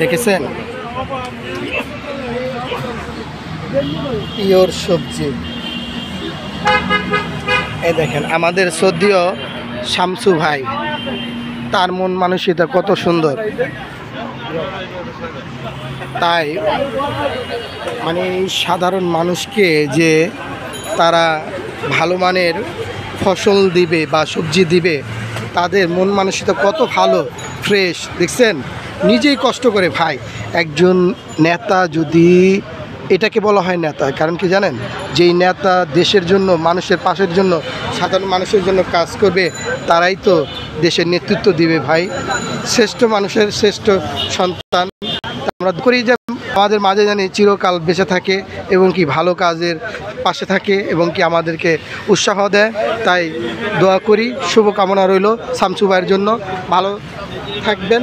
দেখেছেন পিওর সবজি। এই দেখেন আমাদের শ্রদ্ধেয় শামসু ভাই, তার মন মানসিকতা কত সুন্দর। তাই মানে এই সাধারণ মানুষকে যে তারা ভালো মানের ফসল দিবে বা সবজি দিবে, তাদের মন মানসিকতা কত ভালো, ফ্রেশ। দেখছেন নিজেই কষ্ট করে ভাই। একজন নেতা যদি, এটাকে বলা হয় নেতা, কারণ কি জানেন, যেই নেতা দেশের জন্য, মানুষের পাশের জন্য, সাধারণ মানুষের জন্য কাজ করবে, তারাই তো দেশের নেতৃত্ব দিবে ভাই। শ্রেষ্ঠ মানুষের শ্রেষ্ঠ সন্তান আমরা করি যে আমাদের মাঝে জানি চিরকাল বেঁচে থাকে এবং কি ভালো কাজের পাশে থাকে এবং কি আমাদেরকে উৎসাহ দেয়। তাই দোয়া করি, শুভকামনা রইল শামসু ভাইয়ের জন্য। ভালো থাকবেন।